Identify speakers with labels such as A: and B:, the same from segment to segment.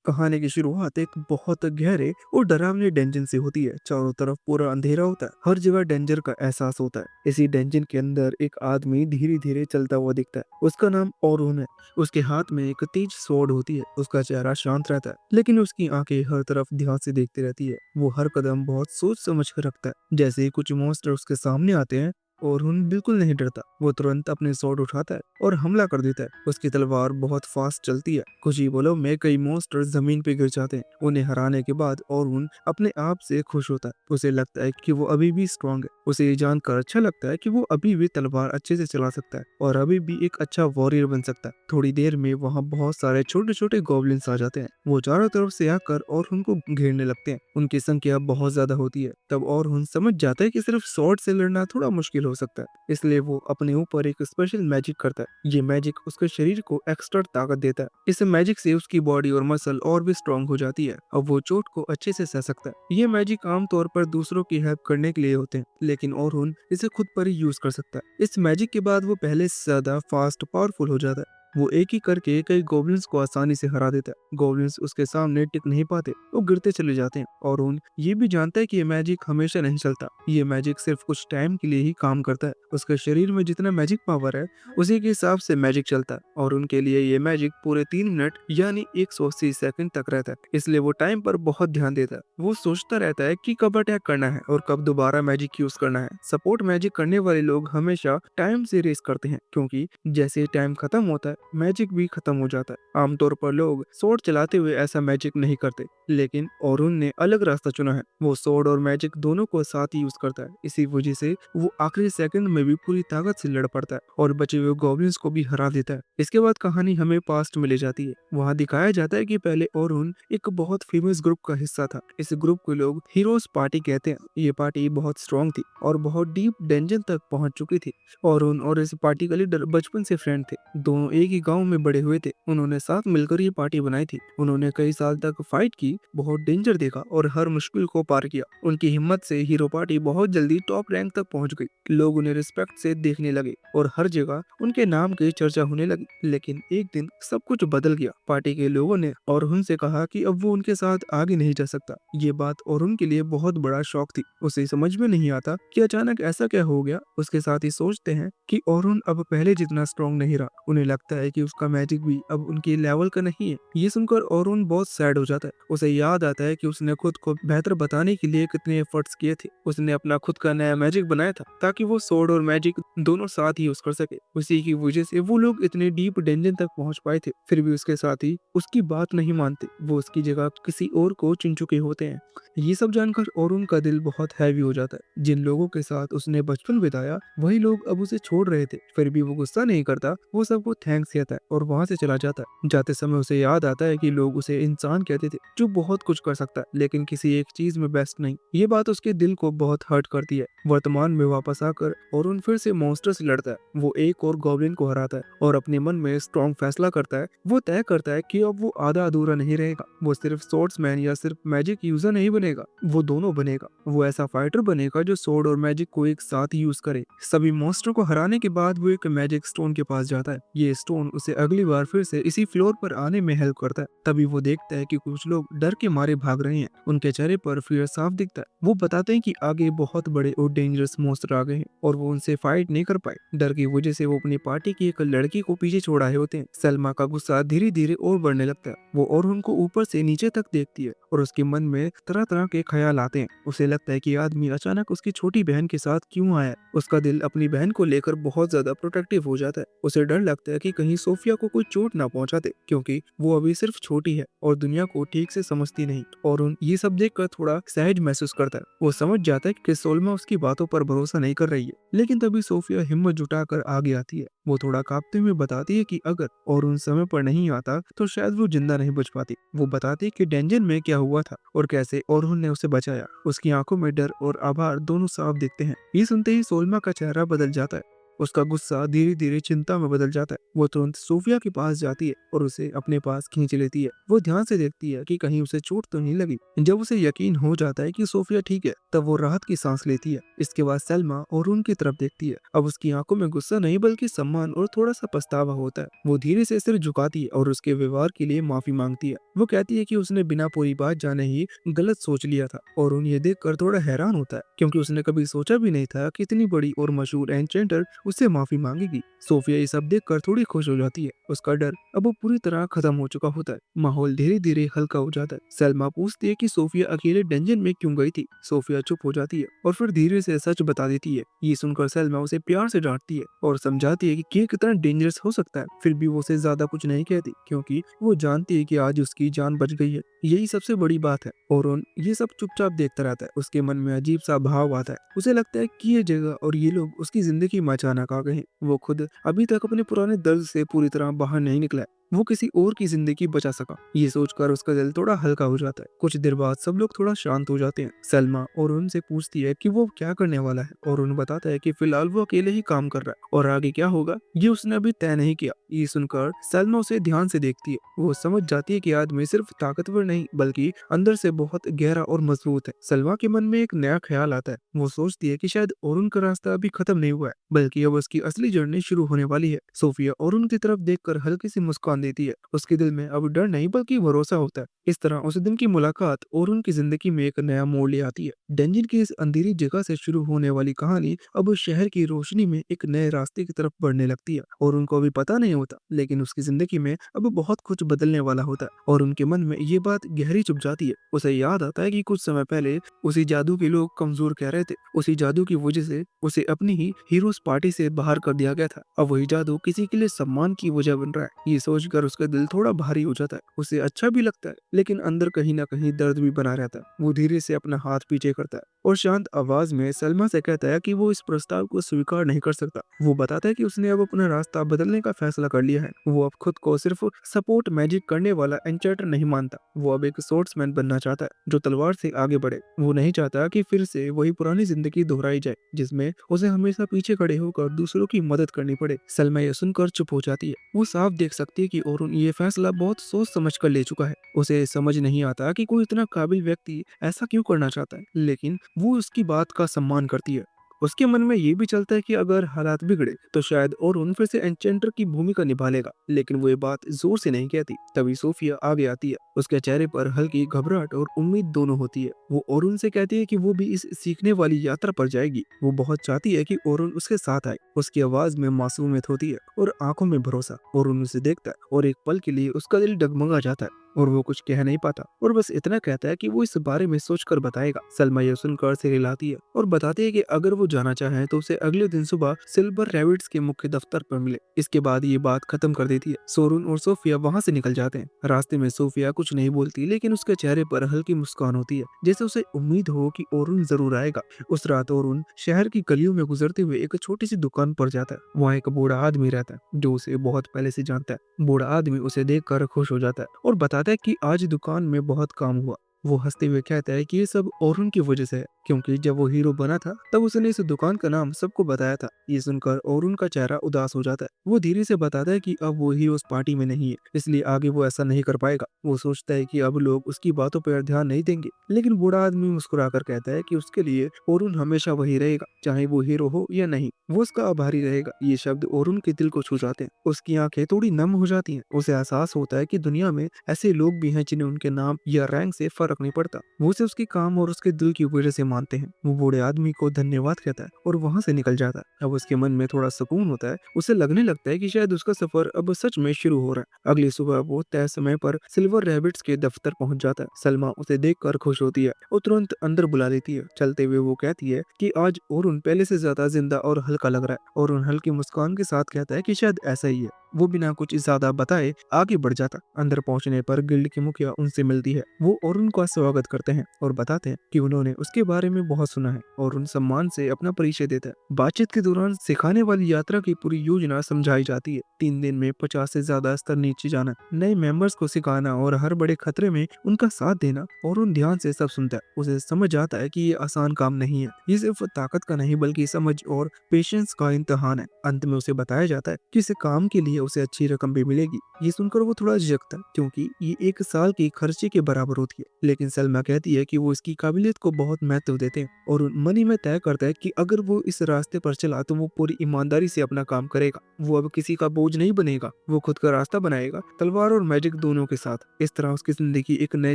A: कहानी की शुरुआत एक बहुत गहरे और डरावने डेंजन से होती है। चारों तरफ पूरा अंधेरा होता है, हर जगह डेंजर का एहसास होता है। इसी डेंजन के अंदर एक आदमी धीरे धीरे चलता हुआ दिखता है। उसका नाम औरून है। उसके हाथ में एक तेज स्वॉर्ड होती है। उसका चेहरा शांत रहता है, लेकिन उसकी आंखें हर तरफ ध्यान से देखती रहती है। वो हर कदम बहुत सोच समझ कर रखता है। जैसे ही कुछ मॉन्स्टर उसके सामने आते हैं, और बिल्कुल नहीं डरता। वो तुरंत अपने स्वॉर्ड उठाता है और हमला कर देता है। उसकी तलवार बहुत फास्ट चलती है। कुछ ही बोलो में कई मॉन्स्टर जमीन पे गिर जाते हैं। उन्हें हराने के बाद और अपने आप से खुश होता है। उसे लगता है कि वो अभी भी स्ट्रांग है। उसे ये जानकर अच्छा लगता है कि वो अभी भी तलवार अच्छे से चला सकता है और अभी भी एक अच्छा वॉरियर बन सकता है। थोड़ी देर में वहाँ बहुत सारे छोटे छोटे गॉब्लिन्स आ जाते हैं। वो चारों तरफ से आकर और उनको घेरने लगते हैं। उनकी संख्या बहुत ज्यादा होती है। तब और समझ जाता है कि सिर्फ स्वॉर्ड से लड़ना थोड़ा मुश्किल हो सकता है। इसलिए वो अपने ऊपर एक स्पेशल मैजिक करता है। ये मैजिक उसके शरीर को एक्स्ट्रा ताकत देता है। इस मैजिक से उसकी बॉडी और मसल और भी स्ट्रांग हो जाती है। अब वो चोट को अच्छे से सह सकता है। ये मैजिक आमतौर पर दूसरों की हेल्प करने के लिए होते हैं, लेकिन और इसे खुद पर ही यूज कर सकता है। इस मैजिक के बाद वो पहले से ज्यादा फास्ट पावरफुल हो जाता है। वो एक ही करके कई गोब्लिन्स को आसानी से हरा देता है। गोब्लिन्स उसके सामने टिक नहीं पाते, वो गिरते चले जाते हैं। और ये भी जानता है कि ये मैजिक हमेशा नहीं चलता। ये मैजिक सिर्फ कुछ टाइम के लिए ही काम करता है। उसके शरीर में जितना मैजिक पावर है, उसी के हिसाब से मैजिक चलता है। और उनके लिए ये मैजिक पूरे 3 मिनट यानी 180 सेकंड तक रहता है। इसलिए वो टाइम पर बहुत ध्यान देता है। वो सोचता रहता है कि कब अटैक करना है और कब दोबारा मैजिक यूज करना है। सपोर्ट मैजिक करने वाले लोग हमेशा टाइम से रेस करते हैं, क्योंकि जैसे टाइम खत्म होता है, मैजिक भी खत्म हो जाता है। आमतौर पर लोग स्वॉर्ड चलाते हुए ऐसा मैजिक नहीं करते, लेकिन औरुन ने अलग रास्ता चुना है। वो स्वॉर्ड और मैजिक दोनों को साथ ही यूज करता है। इसी वजह से वो आखिरी सेकंड में भी पूरी ताकत से लड़ पड़ता है और बचे हुए गॉब्लिन्स को भी हरा देता है। इसके बाद कहानी हमें पास्ट में ले जाती है। वहाँ दिखाया जाता है कि पहले औरुन एक बहुत फेमस ग्रुप का हिस्सा था। इस ग्रुप को लोग हीरोज पार्टी कहते हैं। ये पार्टी बहुत स्ट्रांग थी और बहुत डीप डेंजन तक पहुंच चुकी थी। औरुन और इस पार्टी का लीडर बचपन से फ्रेंड थे। दोनों एक ही गांव में बड़े हुए थे। उन्होंने साथ मिलकर ये पार्टी बनाई थी। उन्होंने कई साल तक फाइट की, बहुत डेंजर देखा और हर मुश्किल को पार किया। उनकी हिम्मत से हीरो पार्टी बहुत जल्दी टॉप रैंक तक पहुंच गई। लोग उन्हें रिस्पेक्ट से देखने लगे और हर जगह उनके नाम की चर्चा होने लगी। लेकिन एक दिन सब कुछ बदल गया। पार्टी के लोगों ने और उनसे कहा कि अब वो उनके साथ आगे नहीं जा सकता। ये बात और उनके लिए बहुत बड़ा शौक थी। उसे समझ में नहीं आता कि अचानक ऐसा क्या हो गया। उसके साथ ही सोचते हैं कि औरुन अब पहले जितना स्ट्रांग नहीं रहा। उन्हें लगता है कि उसका मैजिक भी अब उनके लेवल का नहीं है। ये सुनकर औरुन बहुत सैड हो जाता है। उसे याद आता है कि उसने खुद को बेहतर बताने के लिए कितने एफर्ट्स किए थे। उसने अपना खुद का नया मैजिक बनाया था ताकि वो स्वॉर्ड और मैजिक दोनों साथ ही यूज कर सके। उसी की वजह से वो लोग इतने डीप डेंजन तक पहुंच पाए थे। फिर भी उसके साथ ही उसकी बात नहीं मानते। वो उसकी जगह किसी और को चुन चुके होते हैं। ये सब जानकर औरुन का दिल बहुत हैवी हो जाता है। जिन लोगों के साथ उसने बचपन बिताया, वही लोग अब उसे छोड़ रहे थे। फिर भी वो गुस्सा नहीं करता। वो सबको थैंक्स कहता है और वहां से चला जाता है। जाते समय उसे याद आता है कि लोग उसे इंसान कहते थे जो बहुत कुछ कर सकता है, लेकिन किसी एक चीज में बेस्ट नहीं। ये बात उसके दिल को बहुत हर्ट करती है। वर्तमान में वापस आकर औरुन फिर से मॉन्स्टर से लड़ता है। वो एक और गॉब्लिन को हराता है और अपने मन में स्ट्रॉन्ग फैसला करता है। वो तय करता है कि अब वो आधा अधूरा नहीं रहेगा। वो सिर्फ स्वॉर्ड्समैन या सिर्फ मैजिक यूजर नहीं बनेगा, वो दोनों बनेगा। वो ऐसा फाइटर बनेगा जो स्वॉर्ड और मैजिक को एक साथ ही यूज करे। सभी मॉन्स्टर को हराने के बाद वो एक मैजिक स्टोन के पास जाता है। ये स्टोन उसे अगली बार फिर से इसी फ्लोर पर आने में हेल्प करता है। तभी वो देखता है कि कुछ लोग डर के मारे भाग रहे हैं। उनके चेहरे पर फियर साफ दिखता है। वो बताते हैं कि आगे बहुत बड़े और डेंजरस मॉन्स्टर आ गए हैं और वो उनसे फाइट नहीं कर पाए। डर की वजह से वो अपनी पार्टी की एक लड़की को पीछे छोड़ आए होते हैं। सलमा का गुस्सा धीरे धीरे और बढ़ने लगता है। वो और उनको ऊपर से नीचे तक देखती है और उसके मन में तरह तरह के ख्याल आते हैं। उसे लगता है कि आदमी अचानक उसकी छोटी बहन के साथ क्यों आया। उसका दिल अपनी बहन को लेकर बहुत ज्यादा प्रोटेक्टिव हो जाता है। उसे डर लगता है कि कहीं सोफिया को कोई चोट ना पहुंचा दे, क्योंकि वो अभी सिर्फ छोटी है और दुनिया को ठीक से समझती नहीं। और ये सब देखकर थोड़ा सहज महसूस करता है। वो समझ जाता है कि सोल्मा उसकी बातों पर भरोसा नहीं कर रही है। लेकिन तभी सोफिया हिम्मत जुटाकर आगे आती है। वो थोड़ा कांपते हुए बताती है कि अगर और उन समय पर नहीं आता तो शायद वो जिंदा नहीं बच पाती। वो बताती है कि डेंजन में क्या हुआ था और कैसे और ने उसे बचाया। उसकी आंखों में डर और आभार दोनों साफ दिखते हैं। ये सुनते ही सोल्मा का चेहरा बदल जाता है। उसका गुस्सा धीरे धीरे चिंता में बदल जाता है। वो तुरंत सोफिया के पास जाती है और उसे अपने पास खींच लेती है। वो ध्यान से देखती है कि कहीं उसे चोट तो नहीं लगी। जब उसे यकीन हो जाता है कि सोफिया ठीक है, तब वो राहत की सांस लेती है। इसके बाद सलमा और उनकी तरफ देखती है। अब उसकी आंखों में गुस्सा नहीं बल्कि सम्मान और थोड़ा सा पछतावा होता है। वो धीरे से सिर झुकाती है और उसके व्यवहार के लिए माफी मांगती है। वो कहती है कि उसने बिना पूरी बात जाने ही गलत सोच लिया था, और उन ये देखकर थोड़ा हैरान होता है क्योंकि उसने कभी सोचा भी नहीं था कि इतनी बड़ी और मशहूर एन्चेंटर उससे माफी मांगेगी। सोफिया ये सब देखकर थोड़ी खुश हो जाती है। उसका डर अब वो पूरी तरह खत्म हो चुका होता है। माहौल धीरे धीरे हल्का हो जाता है। सलमा पूछती है कि सोफिया अकेले डंजन में क्यों गई थी। सोफिया चुप हो जाती है और फिर धीरे से सच बता देती है। ये सुनकर सलमा उसे प्यार से डांटती है और समझाती है कि ये कितना डेंजरस हो सकता है। फिर भी वो उसे ज्यादा कुछ नहीं कहती क्योंकि वो जानती है कि आज उसकी जान बच गई है। यही सबसे बड़ी बात है। और ये सब चुपचाप देखता रहता है। उसके मन में अजीब सा भाव आता है। उसे लगता है कि ये जगह और ये लोग उसकी जिंदगी में अचानक आ गए हैं। वो खुद अभी तक अपने पुराने दर्द से पूरी तरह बाहर नहीं निकला है। वो किसी और की जिंदगी बचा सका। ये सोचकर उसका दिल थोड़ा हल्का हो जाता है। कुछ देर बाद सब लोग थोड़ा शांत हो जाते हैं। सलमा और उनसे पूछती है कि वो क्या करने वाला है, और उन बताता है कि फिलहाल वो अकेले ही काम कर रहा है और आगे क्या होगा ये उसने अभी तय नहीं किया। ये सुनकर सलमा उसे ध्यान से देखती है। वो समझ जाती है कि आदमी सिर्फ ताकतवर नहीं बल्कि अंदर से बहुत गहरा और मजबूत है। सलमा के मन में एक नया ख्याल आता है। वो सोचती है कि शायद अरुण का रास्ता अभी खत्म नहीं हुआ है बल्कि अब उसकी असली जर्नी शुरू होने वाली है। सोफिया अरुण की तरफ देखकर हल्की सी मुस्कान देती है। उसके दिल में अब डर नहीं बल्कि भरोसा होता है। इस तरह उस दिन की मुलाकात अरुण की जिंदगी में एक नया मोड़ ले आती है। डेंजिन की इस अंधेरी जगह से शुरू होने वाली कहानी अब शहर की रोशनी में एक नए रास्ते की तरफ बढ़ने लगती है। और उनको अभी पता नहीं होता लेकिन उसकी जिंदगी में अब बहुत कुछ बदलने वाला होता है। और उनके मन में ये बात गहरी चुभ जाती है। उसे याद आता है कि कुछ समय पहले उसी जादू के लोग कमजोर कह रहे थे। उसी जादू की वजह से उसे अपनी ही हीरोज पार्टी से बाहर कर दिया गया था। अब वही जादू किसी के लिए सम्मान की वजह बन रहा है। ये सोचकर उसका दिल थोड़ा भारी हो जाता है। उसे अच्छा भी लगता है लेकिन अंदर कहीं ना कहीं दर्द भी बना रहता है। वो धीरे से अपना हाथ पीछे करता है और शांत आवाज में सलमा से कहता है कि वो इस प्रस्ताव को स्वीकार नहीं कर सकता। वो बताता है कि उसने अब अपना रास्ता बदलने का फैसला कर लिया है। वो अब खुद को सिर्फ सपोर्ट मैजिक करने वाला एंचेंटर नहीं मानता। वो अब एक सोर्ट्समैन बनना चाहता है जो तलवार से आगे बढ़े। वो नहीं चाहता कि फिर से वही पुरानी जिंदगी दोहराई जाए जिसमें उसे हमेशा पीछे खड़े होकर दूसरों की मदद करनी पड़े। सलमा ये सुनकर चुप हो जाती है। वो साफ देख सकती है कि अरुण ये फैसला बहुत सोच समझ कर ले चुका है। उसे समझ नहीं आता कि कोई इतना काबिल व्यक्ति ऐसा क्यों करना चाहता है, लेकिन वो उसकी बात का सम्मान करती है। उसके मन में ये भी चलता है कि अगर हालात बिगड़े तो शायद अरुण फिर से एन्चेंटर की भूमिका निभा लेगा, लेकिन वो ये बात जोर से नहीं कहती। तभी सोफिया आगे आती है। उसके चेहरे पर हल्की घबराहट और उम्मीद दोनों होती है। वो अरुण से कहती है कि वो भी इस सीखने वाली यात्रा पर जाएगी। वो बहुत चाहती है कि अरुण उसके साथ आए। उसकी आवाज में मासूमियत होती है और आंखों में भरोसा। अरुण उसे देखता है और एक पल के लिए उसका दिल डगमगा जाता है और वो कुछ कह नहीं पाता और बस इतना कहता है कि वो इस बारे में सोचकर बताएगा। सलमा ये सुनकर सिर हिलाती है और बताती है कि अगर वो जाना चाहे तो उसे अगले दिन सुबह सिल्वर रैबिट्स के मुख्य दफ्तर पर मिले। इसके बाद ये बात खत्म कर देती है। सोरून और सोफिया वहाँ से निकल जाते हैं। रास्ते में सोफिया कुछ नहीं बोलती लेकिन उसके चेहरे पर हल्की मुस्कान होती है, जैसे उसे उम्मीद हो कि अरुण जरूर आएगा। उस रात अरुण शहर की गलियों में गुजरते हुए एक छोटी सी दुकान पर जाता है। वहाँ एक बूढ़ा आदमी रहता है जो उसे बहुत पहले से जानता है। बूढ़ा आदमी उसे देखकर खुश हो जाता है और बताता है कि आज दुकान में बहुत काम हुआ। वो हंसते हुए कहता है कि ये सब अरुण की वजह से है, क्योंकि जब वो हीरो बना था तब उसने इस दुकान का नाम सबको बताया था। ये सुनकर अरुण का चेहरा उदास हो जाता है। वो धीरे से बताता है कि अब वो ही उस पार्टी में नहीं है, इसलिए आगे वो ऐसा नहीं कर पाएगा। वो सोचता है कि अब लोग उसकी बातों पर ध्यान नहीं देंगे, लेकिन बूढ़ा आदमी मुस्कुराकर कहता है कि उसके लिए अरुण हमेशा वही रहेगा, चाहे वो हीरो हो या नहीं, वो उसका आभारी रहेगा। ये शब्द अरुण के दिल को छू जाते हैं। उसकी आंखें थोड़ी नम हो जाती हैं। उसे एहसास होता है कि दुनिया में ऐसे लोग भी हैं जिन्हें उनके नाम या रैंक से फर्क नहीं पड़ता। वो उसे उसके काम और उसके दिल की वजह से मानते हैं। वो बूढ़े आदमी को धन्यवाद कहता है और वहां से निकल जाता है। अब उसके मन में थोड़ा सुकून होता है। उसे लगने लगता है कि शायद उसका सफर अब सच में शुरू हो रहा है। अगली सुबह वो तय समय पर सिल्वर रैबिट्स के दफ्तर पहुंच जाता है। सलमा उसे देखकर खुश होती है और तुरंत अंदर बुला लेती है। चलते हुए वो कहती है कि आज अरुण पहले से ज्यादा जिंदा और हल्का लग रहा है। और उन हल्की मुस्कान के साथ कहता है कि शायद ऐसा ही है। वो बिना कुछ ज्यादा बताए आगे बढ़ जाता। अंदर पहुंचने पर गिल्ड की मुखिया उनसे मिलती है। वो और उनका स्वागत करते हैं और बताते हैं कि उन्होंने उसके बारे में बहुत सुना है और उन सम्मान से अपना परिचय देता है। बातचीत के दौरान सिखाने वाली यात्रा की पूरी योजना समझाई जाती है। 3 दिन में 50 से ज्यादा स्तर नीचे जाना, नए मेंबर्स को सिखाना और हर बड़े खतरे में उनका साथ देना। और उन ध्यान से सब सुनता है। उसे समझ आता है कि ये आसान काम नहीं है, ये सिर्फ ताकत का नहीं बल्कि समझ और पेशेंस का इम्तिहान है। अंत में उसे बताया जाता है कि इस काम के लिए उसे अच्छी रकम भी मिलेगी। ये सुनकर वो थोड़ा झिझकता है क्योंकि ये 1 साल की खर्चे के बराबर होती है। लेकिन सलमा कहती है कि वो इसकी काबिलियत को बहुत महत्व देते हैं और मन ही में तय करता है कि अगर वो इस रास्ते पर चला तो वो पूरी ईमानदारी से अपना काम करेगा। वो अब किसी का बोझ नहीं बनेगा, वो खुद का रास्ता बनाएगा, तलवार और मैजिक दोनों के साथ। इस तरह उसकी जिंदगी एक नए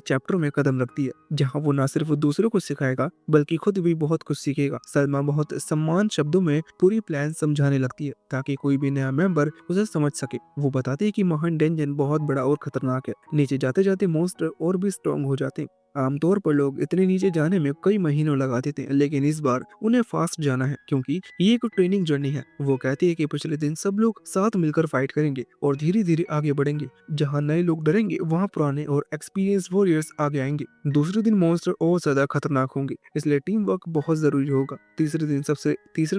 A: चैप्टर में कदम रखती है, जहाँ वो न सिर्फ दूसरों को सिखाएगा बल्कि खुद भी बहुत कुछ सीखेगा। सलमा बहुत सम्मान शब्दों में पूरी प्लान समझाने लगती है ताकि कोई भी नया मेंबर उसे समझ सके। वो बताते हैं कि महान डेंजन बहुत बड़ा और खतरनाक है। नीचे जाते जाते मॉन्स्टर और भी स्ट्रॉन्ग हो जाते हैं। आमतौर पर लोग इतने नीचे जाने में कई महीनों लगा देते हैं, लेकिन इस बार उन्हें फास्ट जाना है क्योंकि ये एक ट्रेनिंग जर्नी है। वो कहते हैं कि पिछले दिन सब लोग साथ मिलकर फाइट करेंगे और धीरे धीरे आगे बढ़ेंगे। जहाँ नए लोग डरेंगे वहाँ पुराने और एक्सपीरियंस वॉरियर्स आगे आएंगे। दूसरे दिन मॉन्स्टर और ज्यादा खतरनाक होंगे, इसलिए टीम वर्क बहुत जरूरी होगा। तीसरे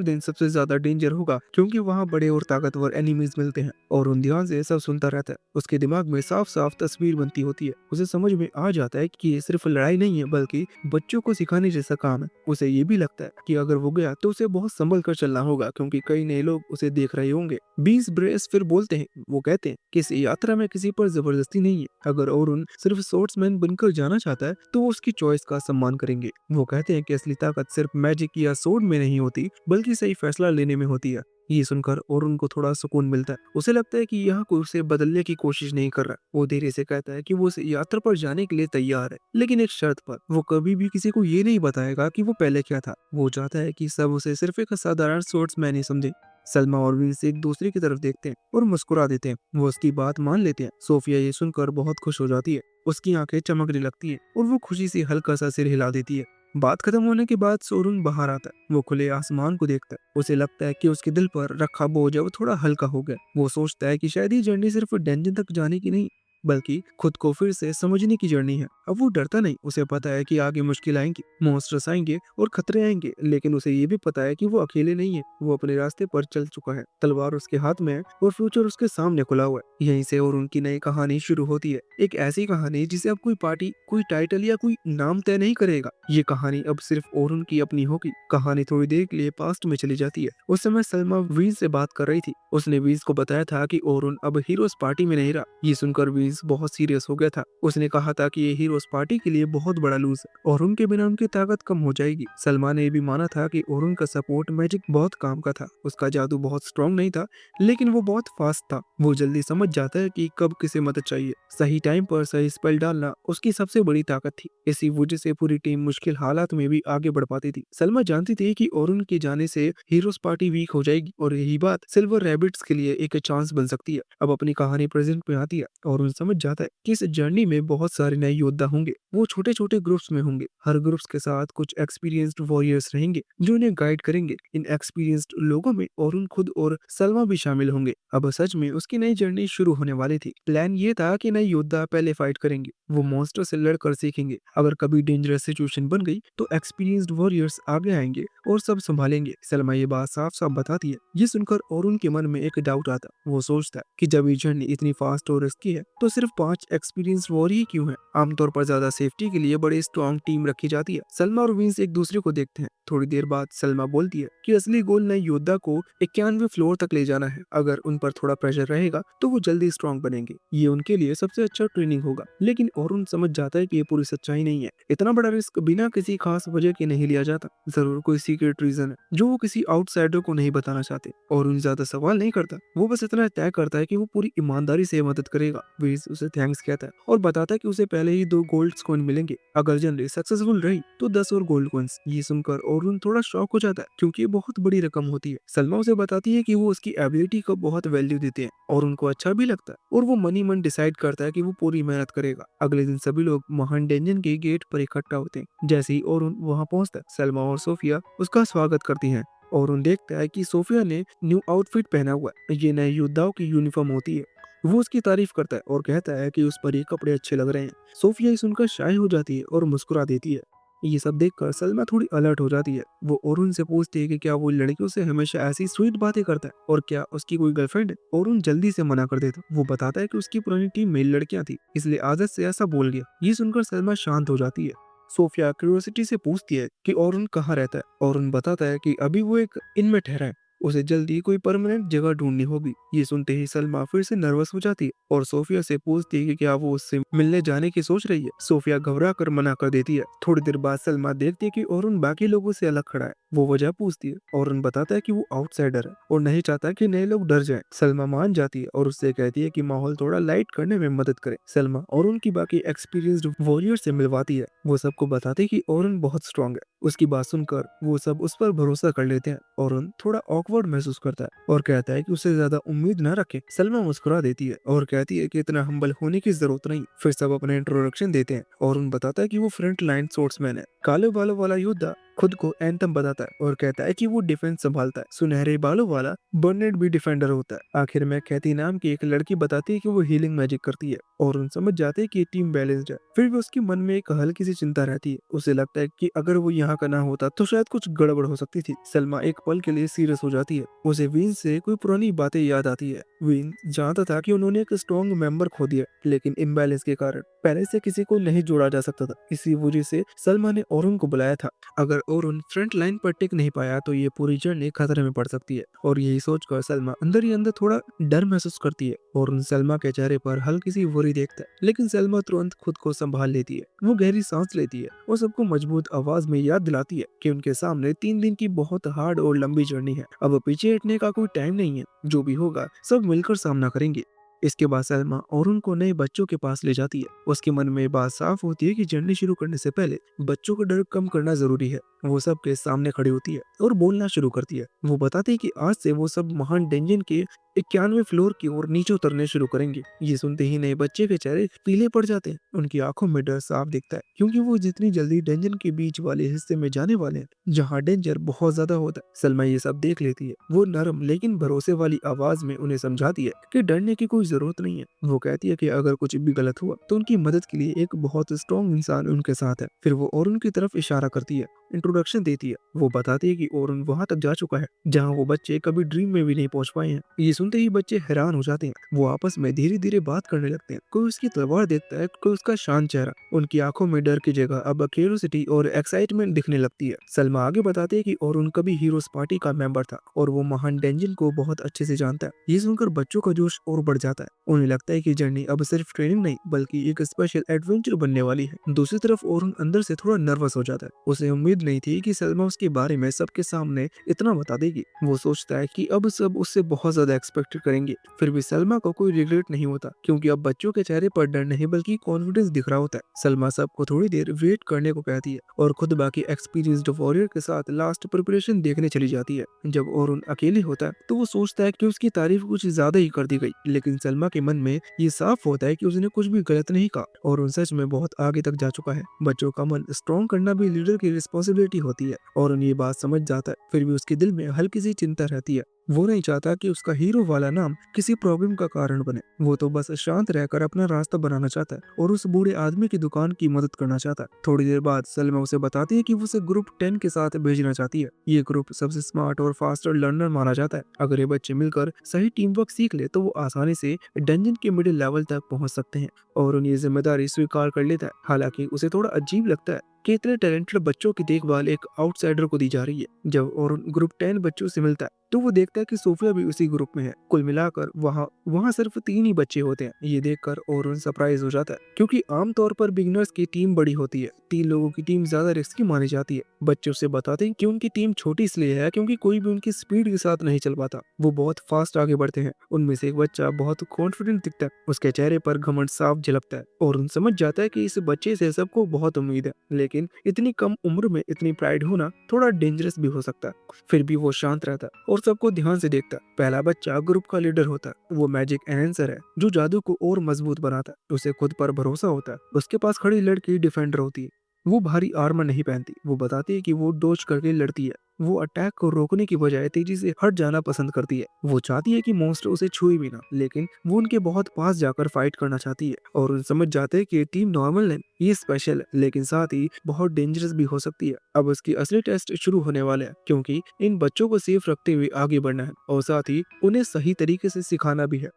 A: दिन सबसे ज्यादा डेंजर होगा क्योंकि वहाँ बड़े और ताकतवर एनिमीज मिलते हैं। और उन ध्यान से सब सुनता रहता है। उसके दिमाग में साफ साफ तस्वीर बनती होती है। उसे समझ में आ जाता है कि ये सिर्फ लड़ाई नहीं है बल्कि बच्चों को सिखाने जैसा काम है। उसे ये भी लगता है कि अगर वो गया तो उसे बहुत संभल कर चलना होगा क्योंकि कई नए लोग उसे देख रहे होंगे। बीस ब्रेस फिर बोलते हैं, वो कहते हैं कि इस यात्रा में किसी पर जबरदस्ती नहीं है। अगर औरुन सिर्फ स्पोर्ट्समैन बनकर जाना चाहता है तो वो उसकी चॉइस का सम्मान करेंगे। वो कहते हैं कि असली ताकत सिर्फ मैजिक या सोर्ड में नहीं होती बल्कि सही फैसला लेने में होती है। ये सुनकर और उनको थोड़ा सुकून मिलता है। उसे लगता है कि यहाँ कोई उसे बदलने की कोशिश नहीं कर रहा। वो धीरे से कहता है कि वो उस यात्रा पर जाने के लिए तैयार है, लेकिन एक शर्त पर। वो कभी भी किसी को ये नहीं बताएगा कि वो पहले क्या था। वो चाहता है कि सब उसे सिर्फ एक साधारण स्पोर्ट्समैन ही समझे। सलमा और विंस एक दूसरे की तरफ देखते हैं और मुस्कुरा देते हैं। वो उसकी बात मान लेते हैं। सोफिया ये सुनकर बहुत खुश हो जाती है। उसकी आंखें चमकने लगती है और वो खुशी से हल्का सा सिर हिला देती है। बात खत्म होने के बाद सोरुन बाहर आता है। वो खुले आसमान को देखता है। उसे लगता है कि उसके दिल पर रखा बोझ अब थोड़ा हल्का हो गया। वो सोचता है कि शायद ये जर्नी सिर्फ डेंजन तक जाने की नहीं बल्कि खुद को फिर से समझने की जर्नी है। अब वो डरता नहीं। उसे पता है कि आगे मुश्किल आएंगी, मॉन्स्टर्स आएंगे और खतरे आएंगे, लेकिन उसे ये भी पता है कि वो अकेले नहीं है। वो अपने रास्ते पर चल चुका है, तलवार उसके हाथ में है और फ्यूचर उसके सामने खुला हुआ है। यहीं से और उनकी नई कहानी शुरू होती है। एक ऐसी कहानी जिसे अब कोई पार्टी, कोई टाइटल या कोई नाम तय नहीं करेगा। ये कहानी अब सिर्फ और उनकी अपनी होगी। कहानी थोड़ी देर के लिए पास्ट में चली जाती है। उस समय सलमा वीज से बात कर रही थी। उसने वीज को बताया था कि ओरुन अब हीरोज पार्टी में नहीं रहा। ये सुनकर वीज बहुत सीरियस हो गया था। उसने कहा था कि ये हीरोज पार्टी के लिए बहुत बड़ा लूज है और उनके बिना उनकी ताकत कम हो जाएगी। सलमा ने भी माना था कि ओरुन का सपोर्ट मैजिक बहुत काम का था। उसका जादू बहुत स्ट्रॉन्ग नहीं था, लेकिन वो बहुत फास्ट था। वो जल्दी समझ जाता है कि कब किसे मदद चाहिए। सही टाइम पर सही स्पेल डालना उसकी सबसे बड़ी ताकत थी। इसी वजह से पूरी टीम मुश्किल हालात में भी आगे बढ़ पाती थी। सलमा जानती थी कि ओरुन के जाने से हीरोज पार्टी वीक हो जाएगी और यही बात सिल्वर रैबिट्स के लिए एक चांस बन सकती है। अब अपनी कहानी प्रेजेंट में आती है और उन समझ जाता है कि इस जर्नी में बहुत सारे नए योद्धा होंगे। वो छोटे छोटे ग्रुप्स में होंगे। हर ग्रुप्स के साथ कुछ एक्सपीरियंस्ड वॉरियर्स रहेंगे जो उन्हें गाइड करेंगे। इन एक्सपीरियंस्ड लोगों में अरुण खुद और सलमा भी शामिल होंगे। अब सच में उसकी नई जर्नी शुरू होने वाली थी। प्लान ये था कि नए योद्धा पहले फाइट करेंगे। वो मॉन्स्टर से लड़कर सीखेंगे। अगर कभी डेंजरस सिचुएशन बन गई तो एक्सपीरियंस्ड वॉरियर्स आगे आएंगे और सब संभालेंगे। सलमा ये बात साफ साफ बताती है। ये सुनकर अरुण के मन में एक डाउट आता। वो सोचता है कि जब ये जर्नी इतनी फास्ट और रिस्की है तो सिर्फ 5 एक्सपीरियंस वॉरियर ही क्यों है। आमतौर पर ज्यादा सेफ्टी के लिए बड़ी स्ट्रॉन्ग टीम रखी जाती है। सलमा और विंस एक दूसरे को देखते हैं। थोड़ी देर बाद सलमा बोलती है कि असली गोल नए योद्धा को 91वें फ्लोर तक ले जाना है। अगर उन पर थोड़ा प्रेशर रहेगा तो वो जल्दी स्ट्रॉन्ग बनेंगे। ये उनके लिए सबसे अच्छा ट्रेनिंग होगा। लेकिन अरुण समझ जाता है कि ये पूरी सच्चाई नहीं है। इतना बड़ा रिस्क बिना किसी खास वजह के नहीं लिया जाता। जरूर कोई सीक्रेट रीजन है जो वो किसी आउटसाइडर को नहीं बताना चाहते। अरुण ज्यादा सवाल नहीं करता। वो बस इतना तय करता है कि वो पूरी ईमानदारी से मदद करेगा। विंस उसे थैंक्स कहता है और बताता है कि उसे पहले ही 2 गोल्ड कॉइन मिलेंगे। अगर जर्नी सक्सेसफुल रही तो 10 और गोल्ड कॉइन्स। ये सुनकर अरुण थोड़ा शॉक हो जाता है क्योंकि ये बहुत बड़ी रकम होती है। सलमा उसे बताती है कि वो उसकी एबिलिटी को बहुत वैल्यू देते हैं और उनको अच्छा भी लगता है और वो मन ही मन डिसाइड करता है कि वो पूरी मेहनत करेगा। अगले दिन सभी लोग महान डेंजन के गेट पर इकट्ठा होते हैं। जैसे ही अरुण वहां पहुंचता है, सलमा और सोफिया उसका स्वागत करती हैं। और उन देखता है कि सोफिया ने न्यू आउटफिट पहना हुआ है, ये नए योद्धाओं की यूनिफॉर्म होती है। वो उसकी तारीफ करता है और कहता है कि उस पर ये कपड़े अच्छे लग रहे हैं। सोफिया ये सुनकर शाय हो जाती है और मुस्कुरा देती है। ये सब देखकर सलमा थोड़ी अलर्ट हो जाती है। वो ओरुन से पूछती है कि क्या वो लड़कियों से हमेशा ऐसी स्वीट बातें करता है और क्या उसकी कोई गर्लफ्रेंड है। ओरुन जल्दी से मना कर देता है। वो बताता है कि उसकी पुरानी टीम में लड़कियां थी, इसलिए आदत से ऐसा बोल गया। ये सुनकर सलमा शांत हो जाती है। सोफिया क्यूरियोसिटी से पूछती है कि ओरुन कहाँ रहता है। ओरुन बताता है कि अभी वो एक इन में ठहरा है, उसे जल्दी कोई परमानेंट जगह ढूंढनी होगी। ये सुनते ही सलमा फिर से नर्वस हो जाती है और सोफिया से पूछती है कि क्या वो उससे मिलने जाने की सोच रही है। सोफिया घबरा कर मना कर देती है। थोड़ी देर बाद सलमा देखती है कि ओरुन बाकी लोगों से अलग खड़ा है। वो वजह पूछती है। ओरुन बताता है कि वो आउटसाइडर है और नहीं चाहता कि नए लोग डर जाएं। सलमा मान जाती है और उससे कहती है कि माहौल थोड़ा लाइट करने में मदद करे। सलमा ओरुन की बाकी एक्सपीरियंस्ड वॉरियर से मिलवाती है। वो सबको बताते हैं कि ओरुन बहुत स्ट्रांग है। उसकी बात सुनकर वो सब उस पर भरोसा कर लेते हैं। ओरुन थोड़ा ऑकवर्ड महसूस करता है और कहता है कि उसे ज्यादा उम्मीद न रखे। सलमा मुस्कुरा देती है और कहती है कि इतना हम्बल होने की जरूरत नहीं। फिर सब अपने इंट्रोडक्शन देते हैं। ओरुन बताता है कि वो फ्रंट लाइन स्पोर्ट्समैन है। काले बालों वाला योद्धा खुद को एंथम बताता है और कहता है कि वो डिफेंस संभालता है। सुनहरे बालों वाला बर्नेट भी डिफेंडर होता है। आखिर में कैथी नाम की एक लड़की बताती है कि वो हीलिंग मैजिक करती है और उन समझ जाते हैं कि टीम बैलेंस्ड है। फिर भी उसके मन में एक हल्की सी चिंता रहती है। उसे लगता है कि अगर वो यहाँ का ना होता तो शायद कुछ गड़बड़ हो सकती थी। सलमा एक पल के लिए सीरियस हो जाती है। उसे विन से कोई पुरानी बातें याद आती है। विन जानता था कि उन्होंने एक स्ट्रॉन्ग मेंबर खो दिया, लेकिन इम्बैलेंस के कारण पहले से किसी को नहीं जोड़ा जा सकता था। इसी वजह से सलमा ने ओरुन को बुलाया था। अगर ओरुन फ्रंट लाइन पर टिक नहीं पाया तो ये पूरी जर्नी खतरे में पड़ सकती है। और यही सोचकर सलमा अंदर ही अंदर थोड़ा डर महसूस करती है। ओरुन सलमा के चेहरे पर हल्की सी worry देखता है, लेकिन सलमा तुरंत खुद को संभाल लेती है। वो गहरी सांस लेती है और सबको मजबूत आवाज में याद दिलाती है कि उनके सामने 3 दिन की बहुत हार्ड और लंबी जर्नी है। अब पीछे हटने का कोई टाइम नहीं है। जो भी होगा सब मिलकर सामना करेंगे। इसके बाद सलमा ओरुन को नए बच्चों के पास ले जाती है। उसके मन में बात साफ होती है कि जर्नी शुरू करने से पहले बच्चों का डर कम करना जरूरी है। वो सबके सामने खड़ी होती है और बोलना शुरू करती है। वो बताती है कि आज से वो सब महान डेंजन के 91वें फ्लोर की ओर नीचे उतरने शुरू करेंगे। ये सुनते ही नए बच्चे के चेहरे पीले पड़ जाते हैं। उनकी आंखों में डर साफ दिखता है, क्योंकि वो जितनी जल्दी डेंजन के बीच वाले हिस्से में जाने वाले हैं जहाँ डेंजर बहुत ज्यादा होता है। सलमा ये सब देख लेती है। वो नरम लेकिन भरोसे वाली आवाज में उन्हें समझाती है कि डरने की कोई जरूरत नहीं है। वो कहती है कि अगर कुछ भी गलत हुआ तो उनकी मदद के लिए एक बहुत स्ट्रॉन्ग इंसान उनके साथ है। फिर वो ओरुन की तरफ इशारा करती है, इंट्रोडक्शन देती है। वो बताती है कि ओरुन वहां तक जा चुका है जहां वो बच्चे कभी ड्रीम में भी नहीं पहुंच पाए हैं। ये सुनते ही बच्चे हैरान हो जाते हैं। वो आपस में धीरे धीरे बात करने लगते हैं। कोई उसकी तलवार देखता है, कोई उसका शांत चेहरा। उनकी आंखों में डर की जगह अब क्यूरियोसिटी और एक्साइटमेंट दिखने लगती है। सलमा आगे बताती है कि ओरुन कभी हीरोज पार्टी का मेंबर था और वो महान डेंजन को बहुत अच्छे से जानता है। ये सुनकर बच्चों का जोश और बढ़ जाता है। उन्हें लगता है कि जर्नी अब सिर्फ ट्रेनिंग नहीं बल्कि एक स्पेशल एडवेंचर बनने वाली है। दूसरी तरफ ओरुन अंदर से थोड़ा नर्वस हो जाता है। उसे उम्मीद नहीं थी कि सलमा उसके बारे में सबके सामने इतना बता देगी। वो सोचता है कि अब सब उससे बहुत ज्यादा एक्सपेक्ट करेंगे। फिर भी सलमा को कोई रिग्रेट नहीं होता, क्योंकि अब बच्चों के चेहरे पर डर नहीं बल्कि कॉन्फिडेंस दिख रहा होता है। सलमा सबको थोड़ी देर वेट करने को कहती है और खुद बाकी एक्सपीरियंस्ड वॉरियर के साथ लास्ट प्रिपरेशन देखने चली जाती है। जब ओरुन अकेले होता है तो वो सोचता है कि उसकी तारीफ कुछ ज्यादा ही कर दी गई, लेकिन सलमा के मन में ये साफ होता है कि उसने कुछ भी गलत नहीं कहा और उन सच में बहुत आगे तक जा चुका है। बच्चों का मन स्ट्रॉन्ग करना भी लीडर की रिस्पॉन्सिबिलिटी होती है और उन ये बात समझ जाता है। फिर भी उसके दिल में हल्की सी चिंता रहती है। वो नहीं चाहता कि उसका हीरो वाला नाम किसी प्रॉब्लम का कारण बने। वो तो बस शांत रहकर अपना रास्ता बनाना चाहता है और उस बूढ़े आदमी की दुकान की मदद करना चाहता है। थोड़ी देर बाद सलमा उसे बताती है कि वो उसे ग्रुप 10 के साथ भेजना चाहती है। ये ग्रुप सबसे स्मार्ट और फास्टर लर्नर माना जाता है। अगर ये बच्चे मिलकर सही टीम वर्क सीख ले तो वो आसानी से डंजन के मिडिल लेवल तक पहुंच सकते हैं। और उन ये जिम्मेदारी स्वीकार कर लेता है। हालांकि उसे थोड़ा अजीब लगता है कि इतने टैलेंटेड बच्चों की देखभाल एक आउटसाइडर को दी जा रही है। जब और ग्रुप 10 बच्चों से मिलता है तो वो देखता है कि सोफिया भी उसी ग्रुप में है। कुल मिलाकर वहाँ सिर्फ 3 ही बच्चे होते हैं। ये देखकर ओरुन सरप्राइज हो जाता है, क्योंकि आमतौर पर बिगिनर्स की टीम बड़ी होती है। 3 लोगों की टीम ज्यादा रिस्की मानी जाती है। बच्चे उसे बताते हैं कि उनकी टीम छोटी इसलिए है क्योंकि कोई भी उनकी स्पीड के साथ नहीं चल पाता। वो बहुत फास्ट आगे बढ़ते हैं। उनमें से एक बच्चा बहुत कॉन्फिडेंट दिखता है। उसके चेहरे पर घमंड साफ झलकता है और उन समझ जाता है कि इस बच्चे से सबको बहुत उम्मीद है, लेकिन इतनी कम उम्र में इतनी प्राइड होना थोड़ा डेंजरस भी हो सकता है। फिर भी वो शांत रहता है और सबको ध्यान से देखता है। पहला बच्चा ग्रुप का लीडर होता है। वो मैजिक एनहेंसर है जो जादू को और मजबूत बनाता है। उसे खुद पर भरोसा होता है। उसके पास खड़ी लड़की डिफेंडर होती है। वो भारी आर्मर नहीं पहनती। वो बताती है कि वो डोज करके लड़ती है। वो अटैक को रोकने की बजाय तेजी से हट जाना पसंद करती है। वो चाहती है कि मॉन्स्टर उसे छुए भी ना, लेकिन वो उनके बहुत पास जाकर फाइट करना चाहती है। और उन समझ जाते हैं कि ये टीम नॉर्मल नहीं, ये स्पेशल है, लेकिन साथ ही बहुत डेंजरस भी हो सकती है। अब उसकी असली टेस्ट शुरू होने वाले हैं, क्योंकि इन बच्चों को सेफ रखते हुए आगे बढ़ना है और साथ ही उन्हें सही तरीके से सिखाना भी है।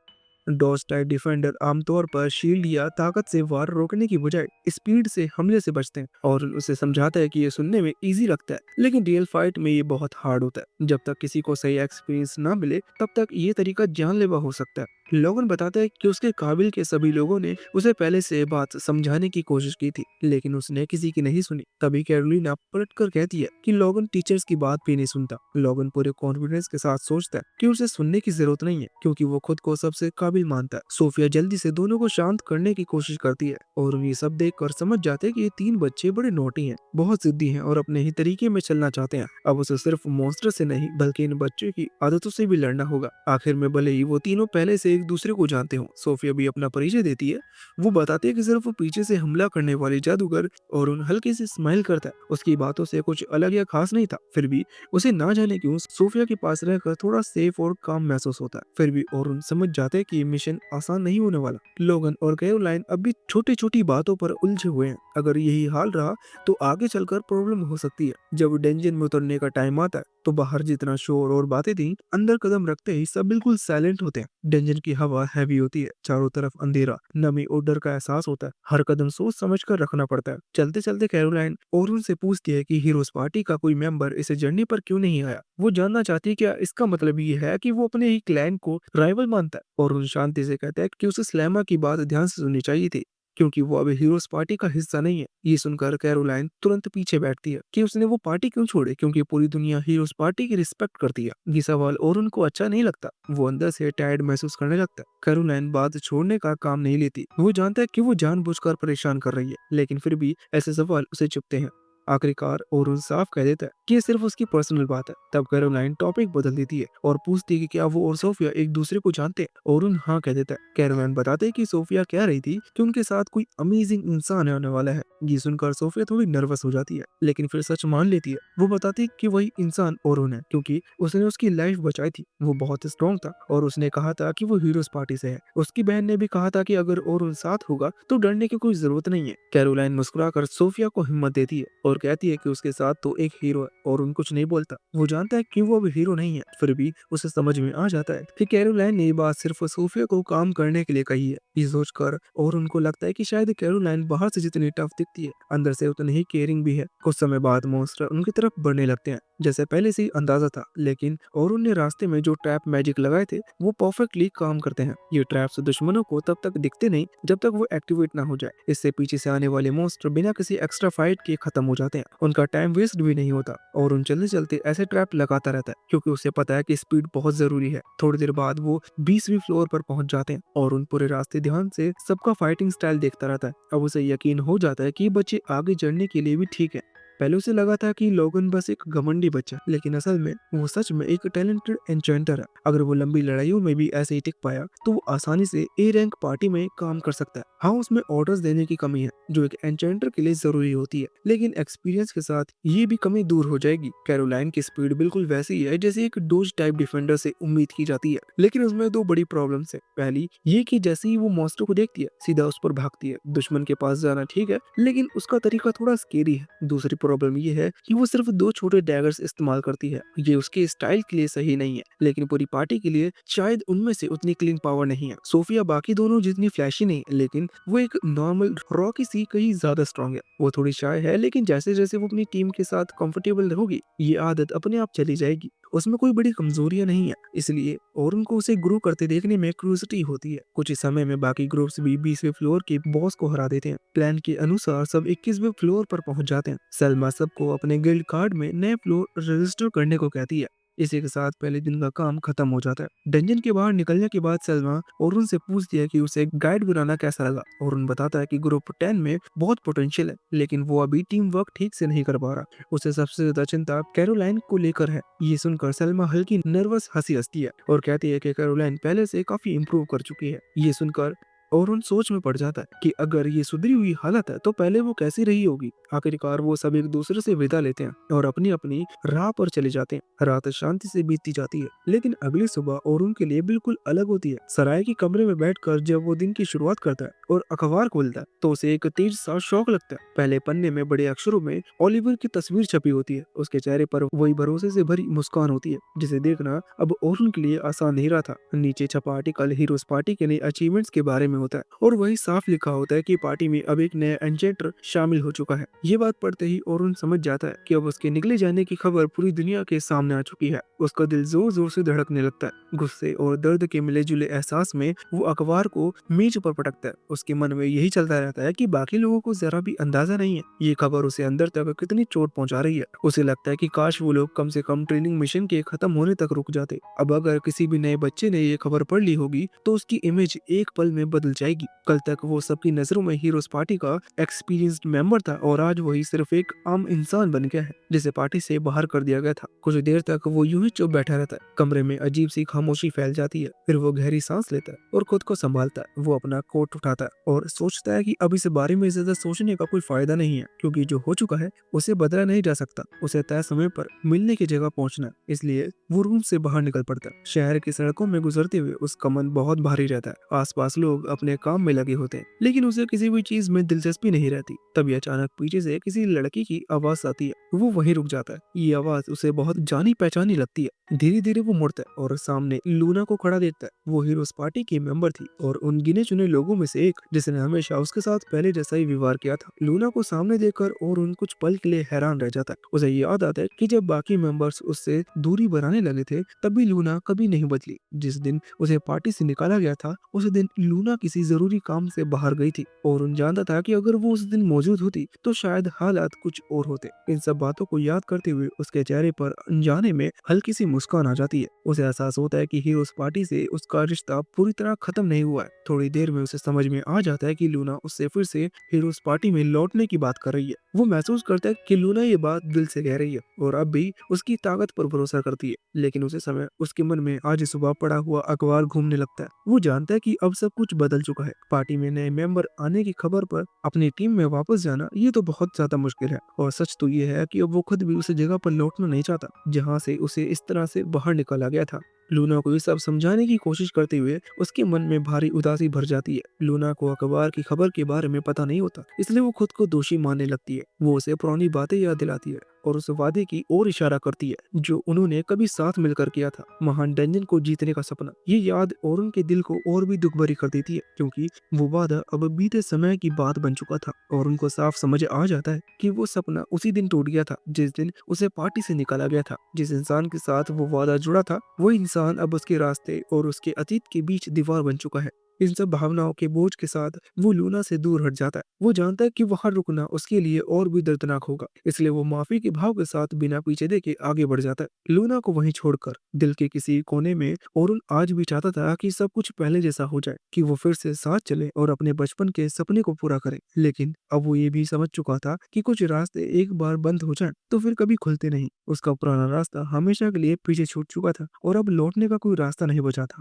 A: डॉज टाइप डिफेंडर आमतौर पर शील्ड या ताकत से वार रोकने की बजाय स्पीड से हमले से बचते हैं, और उसे समझाता है कि ये सुनने में इजी लगता है, लेकिन रियल फाइट में ये बहुत हार्ड होता है। जब तक किसी को सही एक्सपीरियंस ना मिले तब तक ये तरीका जानलेवा हो सकता है। लोगन बताता है कि उसके काबिल के सभी लोगों ने उसे पहले से ये बात समझाने की कोशिश की थी, लेकिन उसने किसी की नहीं सुनी। तभी कैरोलिना पलट कर कहती है कि लोगन टीचर्स की बात भी नहीं सुनता। लोगन पूरे कॉन्फिडेंस के साथ सोचता है कि उसे सुनने की जरूरत नहीं है, क्योंकि वो खुद को सबसे काबिल मानता है। सोफिया जल्दी से दोनों को शांत करने की कोशिश करती है, और ये सब देख कर समझ जाते हैं कि ये तीन बच्चे बड़े नोटी हैं, बहुत जिद्दी हैं और अपने ही तरीके में चलना चाहते हैं। अब उसे सिर्फ मॉन्स्टर से नहीं बल्कि इन बच्चों की आदतों से भी लड़ना होगा। आखिर में भले ही वो तीनों पहले से एक दूसरे को जानते हो, सोफिया भी अपना परिचय देती है। वो बताती है कि सिर्फ वो पीछे से हमला करने वाली जादूगर, और उन हल्के से स्माइल करता है। उसकी बातों से कुछ अलग या खास नहीं था, फिर भी उसे ना जाने क्यों सोफिया के पास रहकर थोड़ा सेफ और काम महसूस होता है। फिर भी और समझ जाते हैं कि ये मिशन आसान नहीं होने वाला। लोगन और कैरोलाइन अब भी छोटी छोटी बातों पर उलझे हुए हैं। अगर यही हाल रहा तो आगे चलकर प्रॉब्लम हो सकती है। जब डेंजन में उतरने का टाइम आता है तो बाहर जितना शोर और बातें थी, अंदर कदम रखते ही सब बिल्कुल साइलेंट होते हैं। डेंजन की हवा हैवी होती है, चारों तरफ अंधेरा, नमी और डर का एहसास होता है। हर कदम सोच समझ कर रखना पड़ता है। चलते चलते कैरोलाइन और उनसे पूछती है कि हीरोज पार्टी का कोई मेंबर इस जर्नी पर क्यों नहीं आया। वो जानना चाहती है क्या इसका मतलब ये है कि वो अपने ही क्लैन को राइवल मानता है, और उन शांति से कहता है कि उसे स्लैमा की बात ध्यान से सुननी चाहिए थी, क्योंकि वो अब हीरोज पार्टी का हिस्सा नहीं है। ये सुनकर कैरोलाइन तुरंत पीछे बैठती है कि उसने वो पार्टी क्यों छोड़े, क्योंकि पूरी दुनिया हीरोज पार्टी की रिस्पेक्ट करती है। ये सवाल और उनको अच्छा नहीं लगता। वो अंदर से टायर्ड महसूस करने लगता है। कैरोलाइन बात छोड़ने का काम नहीं लेती। वो जानता है कि वो जानबूझकर परेशान कर रही है, लेकिन फिर भी ऐसे सवाल उसे चुभते हैं। आखिरकार ओरुन साफ कह देता है कि ये सिर्फ उसकी पर्सनल बात है। तब कैरोलाइन टॉपिक बदल देती है और पूछती है कि क्या वो और सोफिया एक दूसरे को जानते हैं। ओरुन हाँ कह देता है। कैरोलाइन बताते है कि सोफिया कह रही थी कि उनके साथ कोई अमेजिंग इंसान आने वाला है। ये सुनकर सोफिया थोड़ी नर्वस हो जाती है, लेकिन फिर सच मान लेती है। वो बताती है कि वही इंसान ओरुन है, क्योंकि उसने उसकी लाइफ बचाई थी। वो बहुत स्ट्रॉन्ग था और उसने कहा था कि वो हीरोज पार्टी से है। उसकी बहन ने भी कहा था कि अगर ओरुन साथ होगा तो डरने की कोई जरूरत नहीं है। कैरोलाइन मुस्कुराकर सोफिया को हिम्मत देती है और कहती है कि उसके साथ तो एक हीरो है, और उन कुछ नहीं बोलता। वो जानता है कि वो अब हीरो नहीं है, फिर भी उसे समझ में आ जाता है कि कैरोलाइन ने ये बात सिर्फ सोफिया को काम करने के लिए कही है। ये सोचकर और उनको लगता है कि शायद कैरोलाइन बाहर से जितनी टफ दिखती है, अंदर से उतनी ही केयरिंग भी है। कुछ समय बाद मॉन्स्टर उनकी तरफ बढ़ने लगते हैं, जैसे पहले से ही अंदाजा था, लेकिन और उनने रास्ते में जो ट्रैप मैजिक लगाए थे वो परफेक्टली काम करते हैं। ये ट्रैप्स दुश्मनों को तब तक दिखते नहीं जब तक वो एक्टिवेट ना हो जाए। इससे पीछे से आने वाले मॉन्स्टर बिना किसी एक्स्ट्रा फाइट के खत्म हो जाते हैं। उनका टाइम वेस्ट भी नहीं होता, और उन चलते चलते ऐसे ट्रैप लगाता रहता है, क्योंकि उसे पता है कि स्पीड बहुत जरूरी है। थोड़ी देर बाद वो 20वीं फ्लोर पर पहुंच जाते हैं, और उन पूरे रास्ते ध्यान से सबका फाइटिंग स्टाइल देखता रहता है। अब उसे यकीन हो जाता है कि ये बच्चे आगे चढ़ने के लिए भी ठीक है। पहले उसे लगा था कि लोगन बस एक घमंडी बच्चा, लेकिन असल में वो सच में एक टैलेंटेड एन्चेंटर है। अगर वो लंबी लड़ाइयों में भी ऐसे ही टिक पाया तो वो आसानी से ए रैंक पार्टी में काम कर सकता है। हाँ, उसमें ऑर्डर्स देने की कमी है जो एक एन्चेंटर के लिए जरूरी होती है, लेकिन एक्सपीरियंस के साथ ये भी कमी दूर हो जाएगी। कैरोलाइन की स्पीड बिल्कुल वैसी है जैसे एक डोज टाइप डिफेंडर से उम्मीद की जाती है, लेकिन उसमें दो बड़ी प्रॉब्लम्स है। पहली ये कि जैसे ही वो मॉन्स्टर को देखती है सीधा उस पर भागती है। दुश्मन के पास जाना ठीक है, लेकिन उसका तरीका थोड़ा स्केरी है। दूसरी प्रॉब्लम ये है कि वो सिर्फ दो छोटे डैगर्स इस्तेमाल करती है। ये उसके स्टाइल के लिए सही नहीं है, लेकिन पूरी पार्टी के लिए शायद उनमें से उतनी क्लीन पावर नहीं है। सोफिया बाकी दोनों जितनी फ्लैशी नहीं, लेकिन वो एक नॉर्मल रॉकी सी कहीं ज्यादा स्ट्रॉन्ग है। वो थोड़ी शाय है, लेकिन जैसे जैसे वो अपनी टीम के साथ कंफर्टेबल होगी ये आदत अपने आप चली जाएगी। उसमें कोई बड़ी कमजोरियां नहीं है, इसलिए और उनको उसे ग्रो करते देखने में क्यूरियोसिटी होती है। कुछ ही समय में बाकी ग्रुप्स भी 20वें फ्लोर के बॉस को हरा देते हैं। प्लान के अनुसार सब 21वें फ्लोर पर पहुंच जाते हैं। सलमा सबको अपने गिल्ड कार्ड में नए फ्लोर रजिस्टर करने को कहती है। इसी के साथ पहले दिन का काम खत्म हो जाता है। डंजन के बाहर निकलने के बाद सलमा और उनसे पूछती है कि उसे गाइड बनाना कैसा लगा, और उन बताता है कि ग्रुप 10 में बहुत पोटेंशियल है, लेकिन वो अभी टीम वर्क ठीक से नहीं कर पा रहा। उसे सबसे ज्यादा चिंता कैरोलाइन को लेकर है। ये सुनकर सलमा हल्की नर्वस हंसी हंसती है और कहती है कि कैरोलाइन पहले से काफी इम्प्रूव कर चुकी है। ये सुनकर और उन सोच में पड़ जाता है कि अगर ये सुधरी हुई हालत है तो पहले वो कैसी रही होगी। आखिरकार वो सब एक दूसरे से विदा लेते हैं और अपनी अपनी राह पर चले जाते हैं। रात शांति से बीतती जाती है, लेकिन अगली सुबह और उनके लिए बिल्कुल अलग होती है। सराय के कमरे में बैठकर जब वो दिन की शुरुआत करता है और अखबार खोलता है तो उसे एक तेज सा शौक लगता है। पहले पन्ने में बड़े अक्षरों में ओलिवर की तस्वीर छपी होती है। उसके चेहरे पर वही भरोसे से भरी मुस्कान होती है जिसे देखना अब ओरुन के लिए आसान नहीं रहा था। नीचे छपा आर्टिकल हीरोज पार्टी के नए अचीवमेंट्स के बारे में होता है और वही साफ लिखा होता है कि पार्टी में अब एक नया एंचेंटर शामिल हो चुका है। ये बात पढ़ते ही ओरुन समझ जाता है कि अब उसके निकले जाने की खबर पूरी दुनिया के सामने आ चुकी है। उसका दिल जोर जोर से धड़कने लगता है। गुस्से और दर्द के मिले जुले एहसास में वो अखबार को मेज पर पटकता है। उसके मन में यही चलता रहता है कि बाकी लोगों को जरा भी अंदाजा नहीं है ये खबर उसे अंदर तक कितनी चोट पहुंचा रही है। उसे लगता है कि काश वो लोग कम से कम ट्रेनिंग मिशन के खत्म होने तक रुक जाते। अब अगर किसी भी नए बच्चे ने ये खबर पढ़ ली होगी तो उसकी इमेज एक पल में बदल जाएगी। कल तक वो सबकी नजरों में हीरोज पार्टी का एक्सपीरियंस्ड मेंबर था और आज वही सिर्फ एक आम इंसान बन गया है जिसे पार्टी से बाहर कर दिया गया था। कुछ देर तक वो यूं ही चुप बैठा रहता है। कमरे में अजीब सी खामोशी फैल जाती है। फिर वो गहरी सांस लेता है और खुद को संभालता है। वो अपना कोट उठाता है और सोचता है कि अब इस बारे में ज्यादा सोचने का कोई फायदा नहीं है, क्योंकि जो हो चुका है उसे बदला नहीं जा सकता। उसे तय समय पर मिलने की जगह पहुंचना है, इसलिए वो रूम से बाहर निकल पड़ता है। शहर की सड़कों में गुजरते हुए उसका मन बहुत भारी रहता है। आसपास लोग अपने काम में लगे होते हैं, लेकिन उसे किसी भी चीज में दिलचस्पी नहीं रहती। तभी अचानक पीछे से किसी लड़की की आवाज आती है। वो वहीं रुक जाता है। ये आवाज उसे बहुत जानी पहचानी लगती है। धीरे धीरे वो मुड़ता है और सामने लूना को खड़ा देखता है। वो हीरोज पार्टी की मेंबर थी और उन गिने चुने लोगों में से एक जिसने हमेशा उसके साथ पहले जैसा ही व्यवहार किया था। लूना को सामने देखकर और उन कुछ पल के लिए हैरान रह जाता है। उसे याद आता है कि जब बाकी मेंबर्स उससे दूरी बनाने लगे थे तब भी लूना कभी नहीं बदली। जिस दिन उसे पार्टी से निकाला गया था उस दिन लूना किसी जरूरी काम से बाहर गई थी और उन जानता था कि अगर वो उस दिन मौजूद होती तो शायद हालात कुछ और होते। इन सब बातों को याद करते हुए उसके चेहरे पर अनजाने में हल्की सी मुस्कान आ जाती है। उसे एहसास होता है कि हीरोज पार्टी से उसका रिश्ता पूरी तरह खत्म नहीं हुआ है। थोड़ी देर में उसे समझ में आ जाता है कि लूना उससे फिर से हीरोज पार्टी में लौटने की बात कर रही है। वो महसूस करता है कि लूना ये बात दिल से कह रही है और अब भी उसकी ताकत पर भरोसा करती है। लेकिन उसे समय उसके मन में आज सुबह पड़ा हुआ अखबार घूमने लगता है। वो जानता है कि अब सब कुछ बदल चुका है। पार्टी में नए मेंबर आने की खबर पर अपनी टीम में वापस जाना ये तो बहुत ज्यादा मुश्किल है और सच तो ये है कि अब वो खुद भी उस जगह पर लौटना नहीं चाहता जहाँ से उसे इस तरह से बाहर निकाला गया था। लूना को ये सब समझाने की कोशिश करते हुए उसके मन में भारी उदासी भर जाती है। लूना को अखबार की खबर के बारे में पता नहीं होता, इसलिए वो खुद को दोषी मानने लगती है। वो उसे पुरानी बातें याद दिलाती है और उस वादे की ओर इशारा करती है जो उन्होंने कभी साथ मिलकर किया था, महान डंजन को जीतने का सपना। ये याद और उनके दिल को और भी दुख भरी कर देती है, क्योंकि वो वादा अब बीते समय की बात बन चुका था और उनको साफ समझ आ जाता है कि वो सपना उसी दिन टूट गया था जिस दिन उसे पार्टी से निकाला गया था। जिस इंसान के साथ वो वादा जुड़ा था वो इंसान अब उसके रास्ते और उसके अतीत के बीच दीवार बन चुका है। इन सब भावनाओं के बोझ के साथ वो लूना से दूर हट जाता है। वो जानता है कि वहां रुकना उसके लिए और भी दर्दनाक होगा, इसलिए वो माफी के भाव के साथ बिना पीछे देखे आगे बढ़ जाता है। लूना को वहीं छोड़कर दिल के किसी कोने में औरुन आज भी चाहता था कि सब कुछ पहले जैसा हो जाए, कि वो फिर से साथ चले और अपने बचपन के सपने को पूरा करे। लेकिन अब वो ये भी समझ चुका था कि कुछ रास्ते एक बार बंद हो जाएं तो फिर कभी खुलते नहीं। उसका पुराना रास्ता हमेशा के लिए पीछे छूट चुका था और अब लौटने का कोई रास्ता नहीं बचा था।